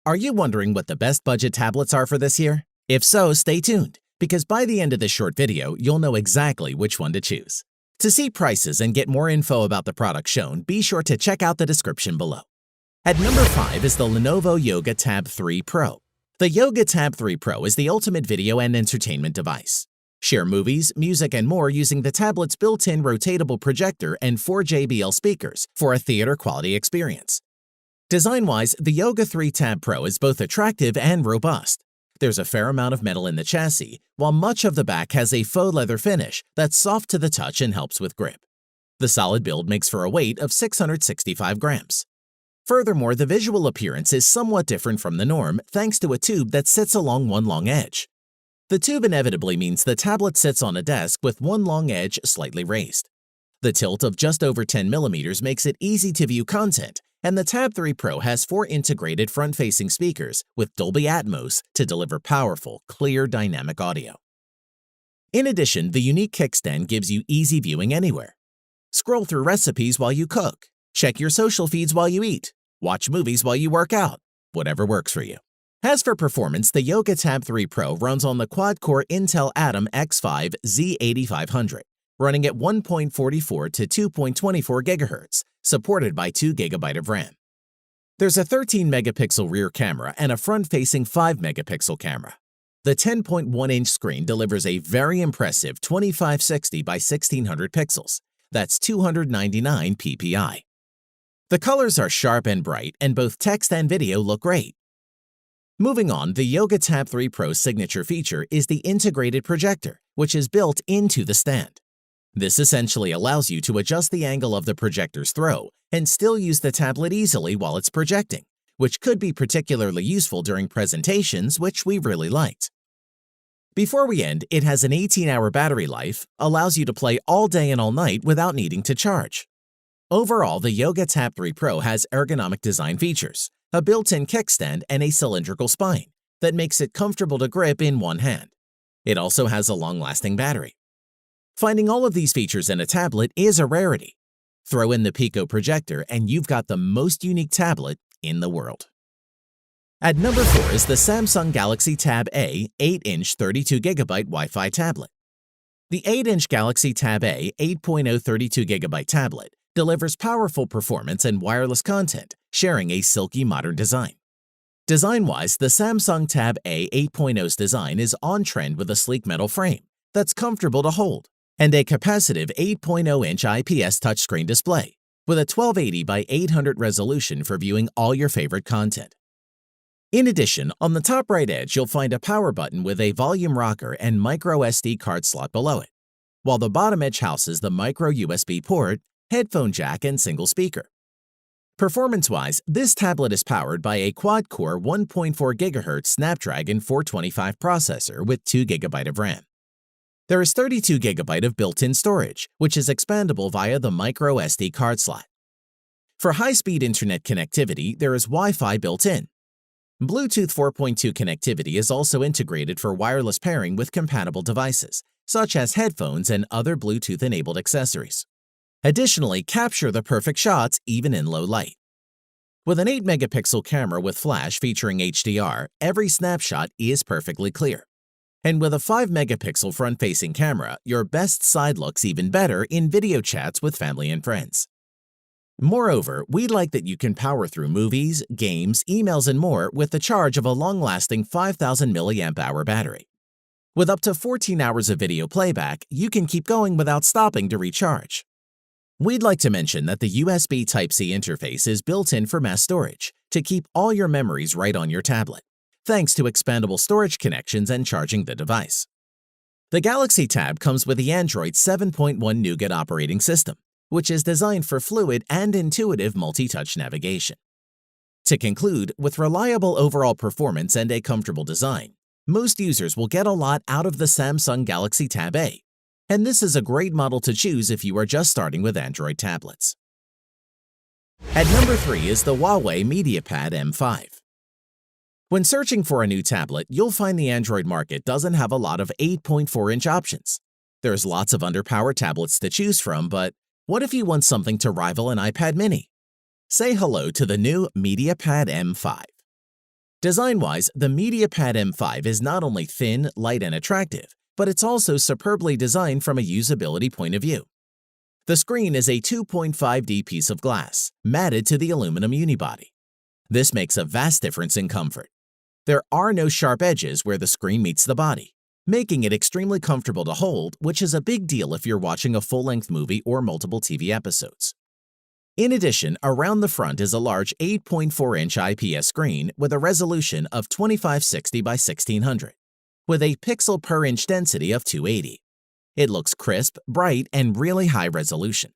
Are you wondering what the best budget tablets are for this year? If so, stay tuned, because by the end of this short video, you'll know exactly which one to choose. To see prices and get more info about the products shown, be sure to check out the description below. At number 5 is the Lenovo Yoga Tab 3 Pro. The Yoga Tab 3 Pro is the ultimate video and entertainment device. Share movies, music, and more using the tablet's built-in rotatable projector and 4 JBL speakers for a theater-quality experience. Design-wise, the Yoga 3 Tab Pro is both attractive and robust. There's a fair amount of metal in the chassis, while much of the back has a faux leather finish that's soft to the touch and helps with grip. The solid build makes for a weight of 665 grams. Furthermore, the visual appearance is somewhat different from the norm thanks to a tube that sits along one long edge. The tube inevitably means the tablet sits on a desk with one long edge slightly raised. The tilt of just over 10 millimeters makes it easy to view content, and the Tab 3 Pro has 4 integrated front-facing speakers with Dolby Atmos to deliver powerful, clear, dynamic audio. In addition, the unique kickstand gives you easy viewing anywhere. Scroll through recipes while you cook, check your social feeds while you eat, watch movies while you work out, whatever works for you. As for performance, the Yoga Tab 3 Pro runs on the quad-core Intel Atom X5 Z8500, running at 1.44 to 2.24 GHz, supported by 2 GB of RAM. There's a 13-megapixel rear camera and a front-facing 5-megapixel camera. The 10.1-inch screen delivers a very impressive 2560 by 1600 pixels. That's 299 ppi. The colors are sharp and bright, and both text and video look great. Moving on, the Yoga Tab 3 Pro's signature feature is the integrated projector, which is built into the stand. This essentially allows you to adjust the angle of the projector's throw and still use the tablet easily while it's projecting, which could be particularly useful during presentations, which we really liked. Before we end, it has an 18-hour battery life, allows you to play all day and all night without needing to charge. Overall, the Yoga Tab 3 Pro has ergonomic design features, a built-in kickstand, and a cylindrical spine that makes it comfortable to grip in one hand. It also has a long-lasting battery. Finding all of these features in a tablet is a rarity. Throw in the Pico projector and you've got the most unique tablet in the world. At number 4 is the Samsung Galaxy Tab A 8-inch 32GB Wi-Fi tablet. The 8-inch Galaxy Tab A 8.0 32GB tablet delivers powerful performance and wireless content, sharing a silky modern design. Design-wise, the Samsung Tab A 8.0's design is on trend with a sleek metal frame that's comfortable to hold, and a capacitive 8.0-inch IPS touchscreen display with a 1280 by 800 resolution for viewing all your favorite content. In addition, on the top right edge, you'll find a power button with a volume rocker and micro SD card slot below it, while the bottom edge houses the micro USB port, headphone jack, and single speaker. Performance-wise, this tablet is powered by a quad-core 1.4 GHz Snapdragon 425 processor with 2 GB of RAM. There is 32 GB of built-in storage, which is expandable via the micro SD card slot. For high-speed internet connectivity, there is Wi-Fi built in. Bluetooth 4.2 connectivity is also integrated for wireless pairing with compatible devices, such as headphones and other Bluetooth-enabled accessories. Additionally, capture the perfect shots even in low light. With an 8-megapixel camera with flash featuring HDR, every snapshot is perfectly clear. And with a 5-megapixel front-facing camera, your best side looks even better in video chats with family and friends. Moreover, we like that you can power through movies, games, emails, and more with the charge of a long-lasting 5,000 mAh battery. With up to 14 hours of video playback, you can keep going without stopping to recharge. We'd like to mention that the USB Type-C interface is built in for mass storage to keep all your memories right on your tablet, thanks to expandable storage connections and charging the device. The Galaxy Tab comes with the Android 7.1 Nougat operating system, which is designed for fluid and intuitive multi-touch navigation. To conclude, with reliable overall performance and a comfortable design, most users will get a lot out of the Samsung Galaxy Tab A, and this is a great model to choose if you are just starting with Android tablets. At number 3 is the Huawei MediaPad M5. When searching for a new tablet, you'll find the Android market doesn't have a lot of 8.4-inch options. There's lots of underpowered tablets to choose from, but what if you want something to rival an iPad mini? Say hello to the new MediaPad M5. Design-wise, the MediaPad M5 is not only thin, light, and attractive, but it's also superbly designed from a usability point of view. The screen is a 2.5D piece of glass, matted to the aluminum unibody. This makes a vast difference in comfort. There are no sharp edges where the screen meets the body, making it extremely comfortable to hold, which is a big deal if you're watching a full-length movie or multiple TV episodes. In addition, around the front is a large 8.4-inch IPS screen with a resolution of 2560 by 1600, with a pixel per inch density of 280. It looks crisp, bright, and really high resolution.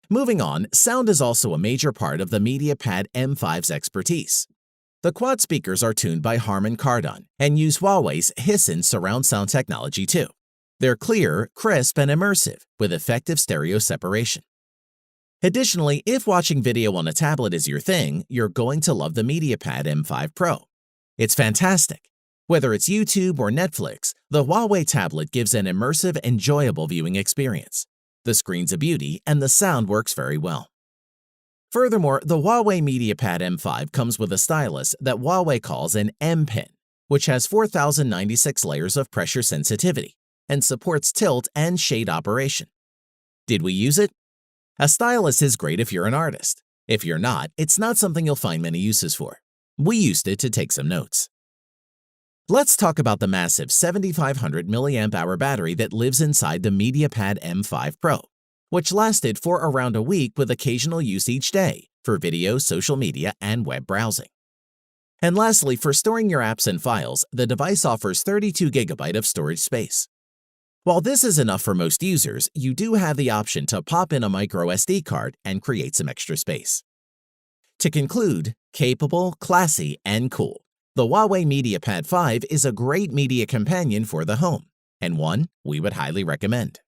Moving on, sound is also a major part of the MediaPad M5's expertise. The quad speakers are tuned by Harman Kardon and use Huawei's Hisense surround sound technology too. They're clear, crisp, and immersive, with effective stereo separation. Additionally, if watching video on a tablet is your thing, you're going to love the MediaPad M5 Pro. It's fantastic. Whether it's YouTube or Netflix, the Huawei tablet gives an immersive, enjoyable viewing experience. The screen's a beauty, and the sound works very well. Furthermore, the Huawei MediaPad M5 comes with a stylus that Huawei calls an M Pen, which has 4096 layers of pressure sensitivity and supports tilt and shade operation. Did we use it? A stylus is great if you're an artist. If you're not, it's not something you'll find many uses for. We used it to take some notes. Let's talk about the massive 7500 mAh battery that lives inside the MediaPad M5 Pro, which lasted for around a week with occasional use each day for video, social media, and web browsing. And lastly, for storing your apps and files, the device offers 32 GB of storage space. While this is enough for most users, you do have the option to pop in a micro SD card and create some extra space. To conclude, capable, classy, and cool, the Huawei MediaPad 5 is a great media companion for the home, and one we would highly recommend.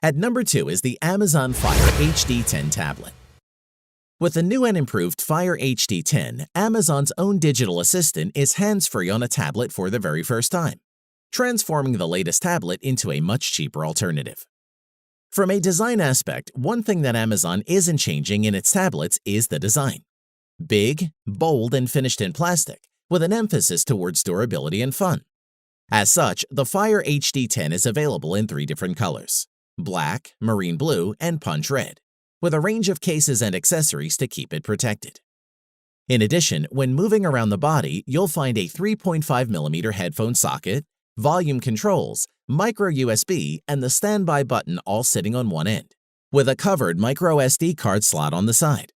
At number 2 is the Amazon Fire HD10 tablet. With the new and improved Fire HD10, Amazon's own digital assistant is hands-free on a tablet for the very first time, transforming the latest tablet into a much cheaper alternative. From a design aspect, one thing that Amazon isn't changing in its tablets is the design. Big, bold, and finished in plastic, with an emphasis towards durability and fun. As such, the Fire HD10 is available in 3 different colors: black, marine blue, and punch red, with a range of cases and accessories to keep it protected. In addition, when moving around the body, you'll find a 3.5mm headphone socket, volume controls, micro USB, and the standby button all sitting on one end, with a covered micro SD card slot on the side.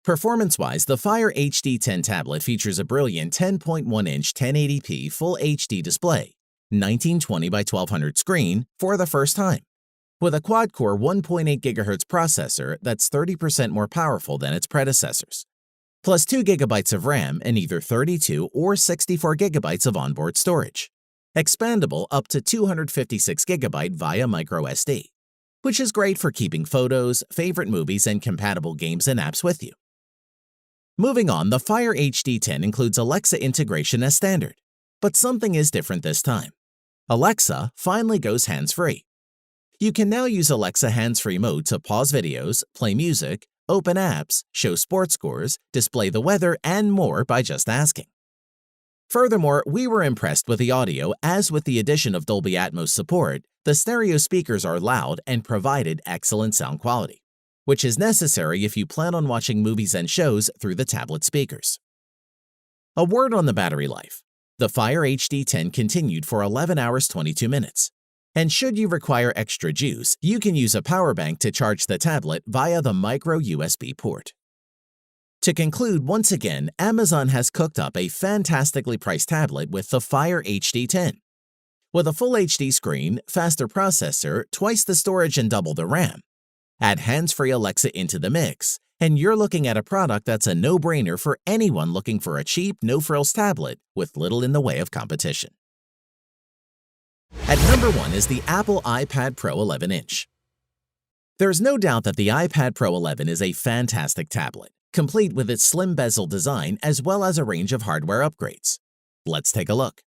Performance-wise, the Fire HD10 tablet features a brilliant 10.1-inch 1080p Full HD display, 1920 by 1200 screen for the first time, with a quad-core 1.8 GHz processor that's 30% more powerful than its predecessors, plus 2 GB of RAM and either 32 or 64 GB of onboard storage, expandable up to 256 GB via microSD, which is great for keeping photos, favorite movies, and compatible games and apps with you. Moving on, the Fire HD10 includes Alexa integration as standard, but something is different this time. Alexa finally goes hands-free. You can now use Alexa hands-free mode to pause videos, play music, open apps, show sports scores, display the weather, and more by just asking. Furthermore, we were impressed with the audio, as with the addition of Dolby Atmos support, the stereo speakers are loud and provided excellent sound quality, which is necessary if you plan on watching movies and shows through the tablet speakers. A word on the battery life. The Fire HD10 continued for 11 hours 22 minutes. And should you require extra juice, you can use a power bank to charge the tablet via the micro USB port. To conclude, once again, Amazon has cooked up a fantastically priced tablet with the Fire HD10. With a full HD screen, faster processor, twice the storage, and double the RAM, add hands-free Alexa into the mix, and you're looking at a product that's a no-brainer for anyone looking for a cheap, no-frills tablet with little in the way of competition. At number 1 is the Apple iPad Pro 11-inch. There's no doubt that the iPad Pro 11 is a fantastic tablet, complete with its slim bezel design as well as a range of hardware upgrades. Let's take a look.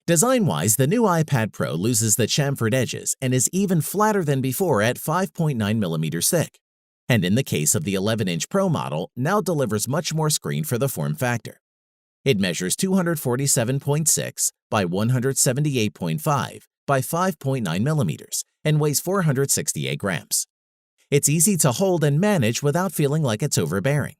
Design-wise, the new iPad Pro loses the chamfered edges and is even flatter than before at 5.9mm thick, and in the case of the 11-inch Pro model, now delivers much more screen for the form factor. It measures 247.6 by 178.5 by 5.9 millimeters and weighs 468 grams. It's easy to hold and manage without feeling like it's overbearing.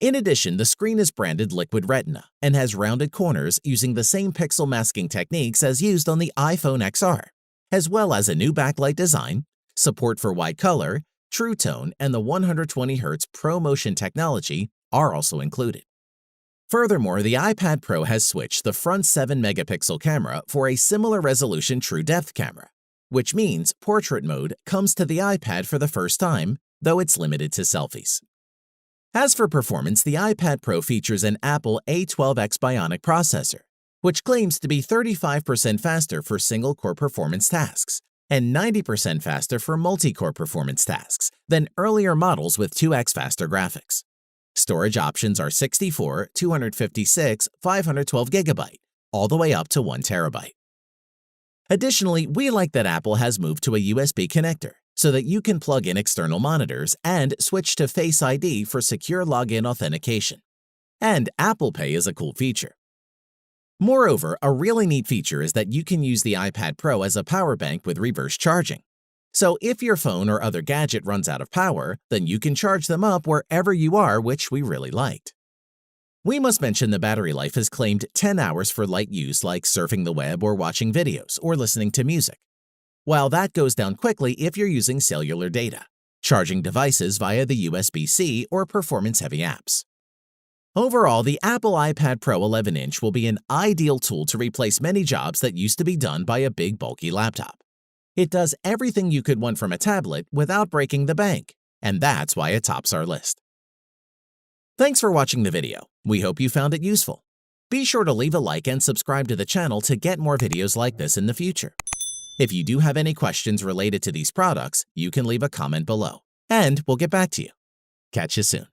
In addition, the screen is branded Liquid Retina and has rounded corners using the same pixel masking techniques as used on the iPhone XR, as well as a new backlight design, support for wide color, True Tone, and the 120 Hz ProMotion technology are also included. Furthermore, the iPad Pro has switched the front 7-megapixel camera for a similar resolution true depth camera, which means portrait mode comes to the iPad for the first time, though it's limited to selfies. As for performance, the iPad Pro features an Apple A12X Bionic processor, which claims to be 35% faster for single-core performance tasks and 90% faster for multi-core performance tasks than earlier models with 2x faster graphics. Storage options are 64, 256, 512 GB, all the way up to 1 TB. Additionally, we like that Apple has moved to a USB connector so that you can plug in external monitors and switch to Face ID for secure login authentication. And Apple Pay is a cool feature. Moreover, a really neat feature is that you can use the iPad Pro as a power bank with reverse charging. So if your phone or other gadget runs out of power, then you can charge them up wherever you are, which we really liked. We must mention the battery life is claimed 10 hours for light use like surfing the web or watching videos or listening to music, while that goes down quickly if you're using cellular data, charging devices via the USB-C or performance-heavy apps. Overall, the Apple iPad Pro 11-inch will be an ideal tool to replace many jobs that used to be done by a big, bulky laptop. It does everything you could want from a tablet without breaking the bank, and that's why it tops our list. Thanks for watching the video. We hope you found it useful. Be sure to leave a like and subscribe to the channel to get more videos like this in the future. If you do have any questions related to these products, you can leave a comment below, and we'll get back to you. Catch you soon.